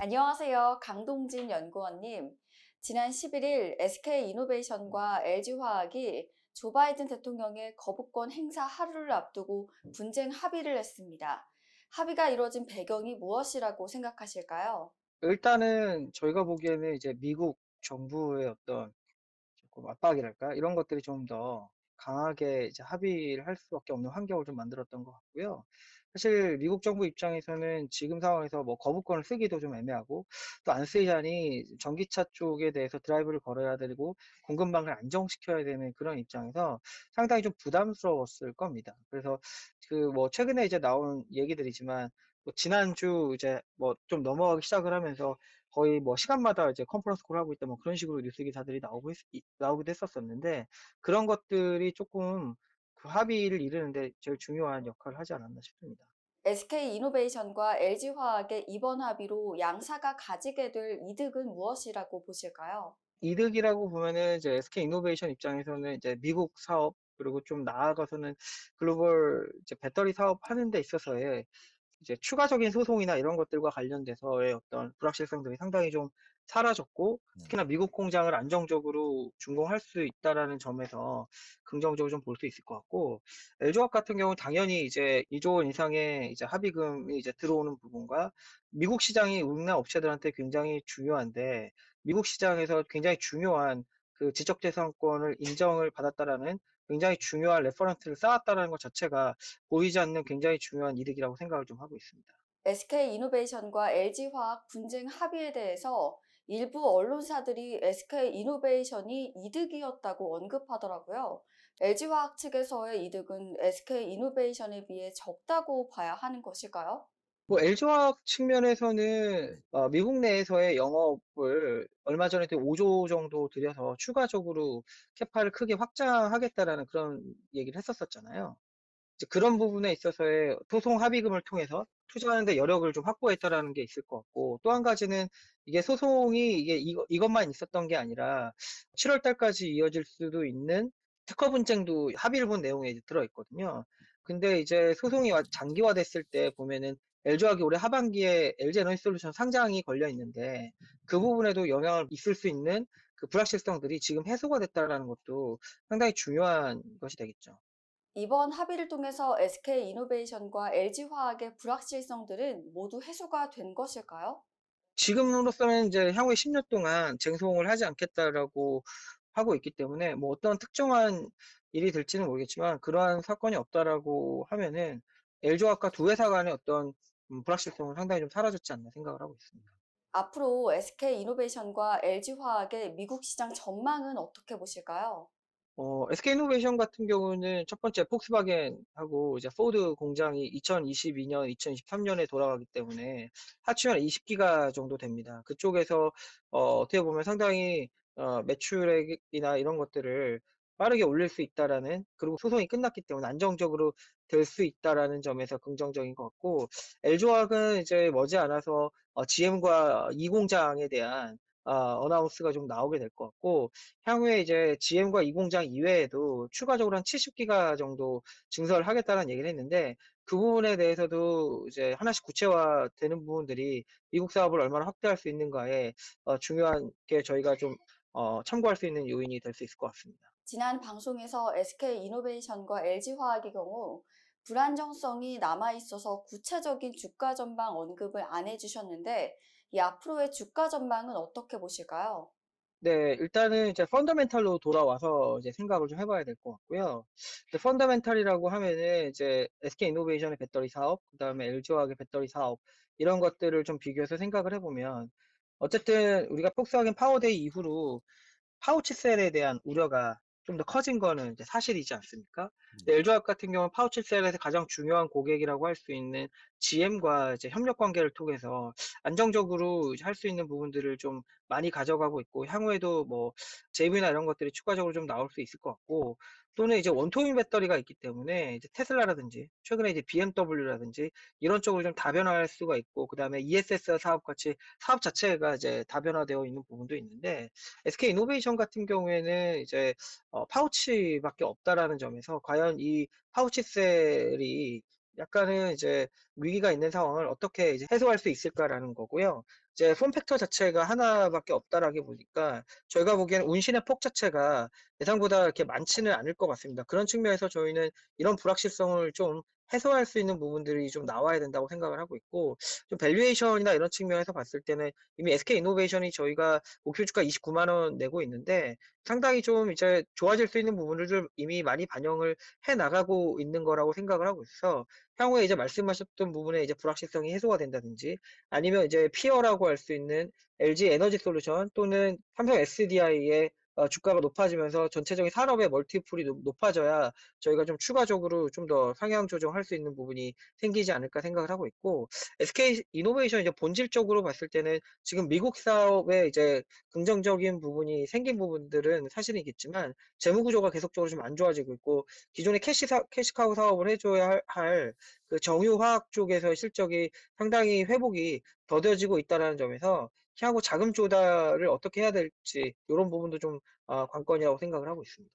안녕하세요. 강동진 연구원님. 지난 11일 SK이노베이션과 LG화학이 조 바이든 대통령의 거부권 행사 하루를 앞두고 분쟁 합의를 했습니다. 합의가 이뤄진 배경이 무엇이라고 생각하실까요? 일단은 저희가 보기에는 이제 미국 정부의 어떤 조금 압박이랄까? 이런 것들이 좀 더 강하게 이제 합의를 할 수밖에 없는 환경을 좀 만들었던 것 같고요. 사실 미국 정부 입장에서는 지금 상황에서 뭐 거부권을 쓰기도 좀 애매하고 또 안 쓰자니 전기차 쪽에 대해서 드라이브를 걸어야 되고 공급망을 안정시켜야 되는 그런 입장에서 상당히 좀 부담스러웠을 겁니다. 그래서 그 뭐 최근에 이제 나온 얘기들이지만 뭐 지난주 이제 뭐 좀 넘어가기 시작을 하면서 거의 뭐 시간마다 이제 컨퍼런스 콜 하고 있다 뭐 그런 식으로 뉴스 기사들이 나오기도 했었었는데 그런 것들이 조금 그 합의를 이루는데 제일 중요한 역할을 하지 않았나 싶습니다. SK이노베이션과 LG화학의 이번 합의로 양사가 가지게 될 이득은 무엇이라고 보실까요? 이득이라고 보면은 이제 SK 이노베이션 입장에서는 이제 미국 사업 그리고 좀 나아가서는 글로벌 이제 배터리 사업 하는 데 있어서의 이제 추가적인 소송이나 이런 것들과 관련돼서의 어떤 불확실성들이 상당히 좀 사라졌고 특히나 미국 공장을 안정적으로 준공할 수 있다라는 점에서 긍정적으로 좀 볼 수 있을 것 같고 LG화학 같은 경우는 당연히 이제 2조 원 이상의 이제 합의금이 이제 들어오는 부분과 미국 시장이 우리나라 업체들한테 굉장히 중요한데 미국 시장에서 굉장히 중요한 그 지적재산권을 인정을 받았다라는 굉장히 중요한 레퍼런스를 쌓았다라는 것 자체가 보이지 않는 굉장히 중요한 이득이라고 생각을 좀 하고 있습니다. SK이노베이션과 LG화학 분쟁 합의에 대해서 일부 언론사들이 SK이노베이션이 이득이었다고 언급하더라고요. LG화학 측에서의 이득은 SK이노베이션에 비해 적다고 봐야 하는 것일까요? 뭐 LG화학 측면에서는 미국 내에서의 영업을 얼마 전에도 5조 정도 들여서 추가적으로 캐파를 크게 확장하겠다라는 그런 얘기를 했었었잖아요. 이제 그런 부분에 있어서의 소송 합의금을 통해서 투자하는 데 여력을 좀 확보했다라는 게 있을 것 같고 또 한 가지는 이게 소송이 이게 이것만 있었던 게 아니라 7월 달까지 이어질 수도 있는 특허 분쟁도 합의를 본 내용에 이제 들어있거든요. 근데 이제 소송이 장기화됐을 때 보면은 LG화학이 올해 하반기에 LG에너지솔루션 상장이 걸려 있는데 그 부분에도 영향을 있을 수 있는 그 불확실성들이 지금 해소가 됐다라는 것도 상당히 중요한 것이 되겠죠. 이번 합의를 통해서 SK이노베이션과 LG화학의 불확실성들은 모두 해소가 된 것일까요? 지금으로서는 이제 향후에 10년 동안 쟁송을 하지 않겠다라고 하고 있기 때문에 뭐 어떤 특정한 일이 될지는 모르겠지만 그러한 사건이 없다라고 하면은 LG화학과 두 회사 간의 어떤 불확실성은 상당히 좀 사라졌지 않나 생각을 하고 있습니다. 앞으로 SK이노베이션과 LG화학의 미국 시장 전망은 어떻게 보실까요? SK이노베이션 같은 경우는 첫 번째 폭스바겐하고 이제 포드 공장이 2022년, 2023년에 돌아가기 때문에 하추면 20기가 정도 됩니다. 그쪽에서 어떻게 보면 상당히 매출액이나 이런 것들을 빠르게 올릴 수 있다라는 그리고 소송이 끝났기 때문에 안정적으로 될 수 있다라는 점에서 긍정적인 것 같고 LG화학은 이제 머지않아서 GM과 이 공장에 대한 어나운스가 좀 나오게 될 것 같고 향후에 이제 GM과 이 공장 이외에도 추가적으로 한 70기가 정도 증설을 하겠다는 얘기를 했는데 그 부분에 대해서도 이제 하나씩 구체화되는 부분들이 미국 사업을 얼마나 확대할 수 있는가에 중요한 게 저희가 좀 참고할 수 있는 요인이 될 수 있을 것 같습니다. 지난 방송에서 SK이노베이션과 LG화학의 경우 불안정성이 남아있어서 구체적인 주가 전망 언급을 안 해주셨는데 이 앞으로의 주가 전망은 어떻게 보실까요? 네, 일단은 이제 펀더멘탈로 돌아와서 이제 생각을 좀 해봐야 될 것 같고요. 이제 펀더멘탈이라고 하면은 이제 SK 이노베이션의 배터리 사업, 그다음에 LG화학의 배터리 사업 이런 것들을 좀 비교해서 생각을 해보면 어쨌든 우리가 폭스바겐 파워데이 이후로 파우치셀에 대한 우려가 좀 더 커진 거는 이제 사실이지 않습니까? 근데 LG화학 같은 경우는 파우치셀에서 가장 중요한 고객이라고 할 수 있는 GM과 이제 협력 관계를 통해서 안정적으로 할 수 있는 부분들을 좀 많이 가져가고 있고 향후에도 뭐 JV나 이런 것들이 추가적으로 좀 나올 수 있을 것 같고 또는 이제 원통인 배터리가 있기 때문에 이제 테슬라라든지 최근에 이제 BMW라든지 이런 쪽으로 좀 다변화할 수가 있고 그다음에 ESS 사업 같이 사업 자체가 이제 다변화되어 있는 부분도 있는데 SK 이노베이션 같은 경우에는 이제 파우치밖에 없다라는 점에서 과연 이 파우치 셀이 약간은 이제 위기가 있는 상황을 어떻게 이제 해소할 수 있을까라는 거고요. 이제 폼 팩터 자체가 하나밖에 없다라기 보니까 저희가 보기에는 운신의 폭 자체가 예상보다 이렇게 많지는 않을 것 같습니다. 그런 측면에서 저희는 이런 불확실성을 좀 해소할 수 있는 부분들이 좀 나와야 된다고 생각을 하고 있고, 좀 밸류에이션이나 이런 측면에서 봤을 때는 이미 SK이노베이션이 저희가 목표 주가 29만 원 내고 있는데 상당히 좀 이제 좋아질 수 있는 부분을 좀 이미 많이 반영을 해 나가고 있는 거라고 생각을 하고 있어서 향후에 이제 말씀하셨던 부분에 이제 불확실성이 해소가 된다든지 아니면 이제 피어라고 할 수 있는 LG 에너지 솔루션 또는 삼성 SDI의 주가가 높아지면서 전체적인 산업의 멀티플이 높아져야 저희가 좀 추가적으로 좀 더 상향 조정할 수 있는 부분이 생기지 않을까 생각을 하고 있고, SK 이노베이션 이제 본질적으로 봤을 때는 지금 미국 사업에 이제 긍정적인 부분이 생긴 부분들은 사실이겠지만 재무 구조가 계속적으로 좀 안 좋아지고 있고, 기존의 캐시카우 사업을 해줘야 할 그 정유화학 쪽에서의 실적이 상당히 회복이 더뎌지고 있다라는 점에서 향후 자금 조달을 어떻게 해야 될지 이런 부분도 좀 관건이라고 생각을 하고 있습니다.